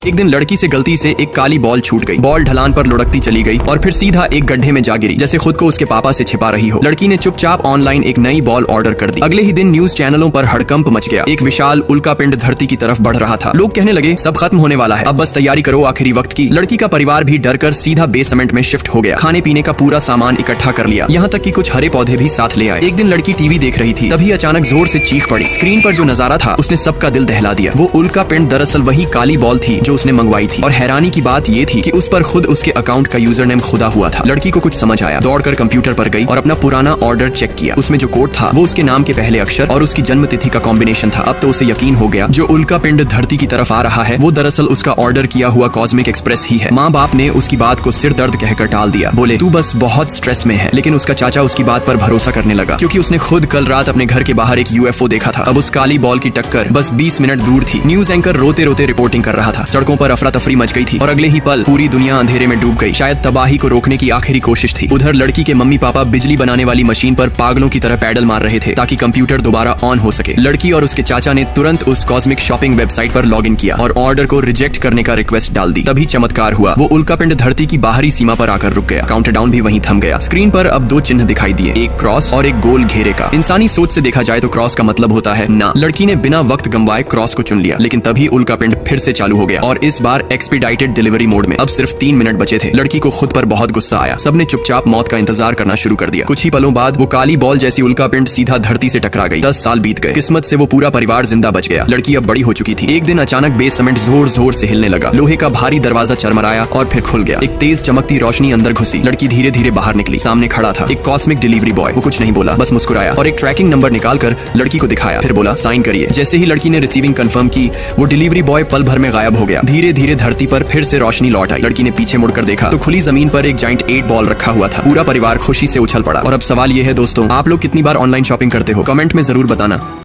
एक दिन लड़की से गलती से एक काली बॉल छूट गई। बॉल ढलान पर लुढ़कती चली गई और फिर सीधा एक गड्ढे में जा गिरी, जैसे खुद को उसके पापा से छिपा रही हो। लड़की ने चुपचाप ऑनलाइन एक नई बॉल ऑर्डर कर दी। अगले ही दिन न्यूज चैनलों पर हड़कंप मच गया। एक विशाल उल्कापिंड धरती की तरफ बढ़ रहा था। लोग कहने लगे सब खत्म होने वाला है, अब बस तैयारी करो आखिरी वक्त की। लड़की का परिवार भी डरकर सीधा बेसमेंट में शिफ्ट हो गया। खाने पीने का पूरा सामान इकट्ठा कर लिया, यहाँ तक कि कुछ हरे पौधे भी साथ ले आए। एक दिन लड़की टीवी देख रही थी, तभी अचानक जोर से चीख पड़ी। स्क्रीन पर जो नजारा था उसने सबका दिल दहला दिया। वो उल्कापिंड दरअसल वही काली बॉल थी जो उसने मंगवाई थी। और हैरानी की बात ये थी कि उस पर खुद उसके अकाउंट का यूजर नेम खुदा हुआ था। लड़की को कुछ समझ आया, दौड़कर कंप्यूटर पर गई और अपना पुराना ऑर्डर चेक किया। उसमें जो कोड था वो उसके नाम के पहले अक्षर और उसकी जन्म तिथि का कॉम्बिनेशन था। अब तो उसे यकीन हो गया, जो उल्कापिंड धरती की तरफ आ रहा है वो दरअसल उसका ऑर्डर किया हुआ कॉस्मिक एक्सप्रेस ही है। माँ बाप ने उसकी बात को सिर दर्द कहकर टाल दिया। बोले तू बस बहुत स्ट्रेस में है, लेकिन उसका चाचा उसकी बात पर भरोसा करने लगा, क्योंकि उसने खुद कल रात अपने घर के बाहर एक यूएफओ देखा था। अब उस काली बॉल की टक्कर बस 20 मिनट दूर थी। न्यूज एंकर रोते रोते रिपोर्टिंग कर रहा था। सड़कों पर अफरा तफरी मच गई थी और अगले ही पल पूरी दुनिया अंधेरे में डूब गई। शायद तबाही को रोकने की आखिरी कोशिश थी। उधर लड़की के मम्मी पापा बिजली बनाने वाली मशीन पर पागलों की तरह पैडल मार रहे थे ताकि कंप्यूटर दोबारा ऑन हो सके। लड़की और उसके चाचा ने तुरंत उस कॉस्मिक शॉपिंग वेबसाइट पर लॉग इन किया और ऑर्डर को रिजेक्ट करने का रिक्वेस्ट डाल दी। तभी चमत्कार हुआ, वो उल्कापिंड धरती की बाहरी सीमा पर आकर रुक गया। काउंटडाउन भी वहीं थम गया। स्क्रीन पर अब दो चिन्ह दिखाई दिए, एक क्रॉस और एक गोल घेरे का। इंसानी सोच से देखा जाए तो क्रॉस का मतलब होता है ना। लड़की ने बिना वक्त गंवाए क्रॉस को चुन लिया, लेकिन तभी उल्कापिंड फिर से चालू हो गया और इस बार एक्सपीडाइटेड डिलीवरी मोड में। अब सिर्फ 3 मिनट बचे थे। लड़की को खुद पर बहुत गुस्सा आया। सबने चुपचाप मौत का इंतजार करना शुरू कर दिया। कुछ ही पलों बाद वो काली बॉल जैसी उल्कापिंड सीधा धरती से टकरा गई। 10 साल बीत गए। किस्मत से वो पूरा परिवार जिंदा बच गया। लड़की अब बड़ी हो चुकी थी। एक दिन अचानक बेसमेंट जोर जोर से हिलने लगा। लोहे का भारी दरवाजा चरमराया और फिर खुल गया। एक तेज चमकती रोशनी अंदर घुसी। लड़की धीरे धीरे बाहर निकली। सामने खड़ा था एक कॉस्मिक डिलीवरी बॉय। वो कुछ नहीं बोला, बस मुस्कुराया और एक ट्रैकिंग नंबर निकालकर लड़की को दिखाया। फिर बोला साइन करिए। जैसे ही लड़की ने रिसीविंग कंफर्म की, वो डिलीवरी बॉय पल भर में गायब हो गया। धीरे धीरे धरती पर फिर से रोशनी लौट आई। लड़की ने पीछे मुड़कर देखा तो खुली जमीन पर एक जाइंट 8 बॉल रखा हुआ था। पूरा परिवार खुशी से उछल पड़ा। और अब सवाल ये है दोस्तों, आप लोग कितनी बार ऑनलाइन शॉपिंग करते हो? कमेंट में जरूर बताना।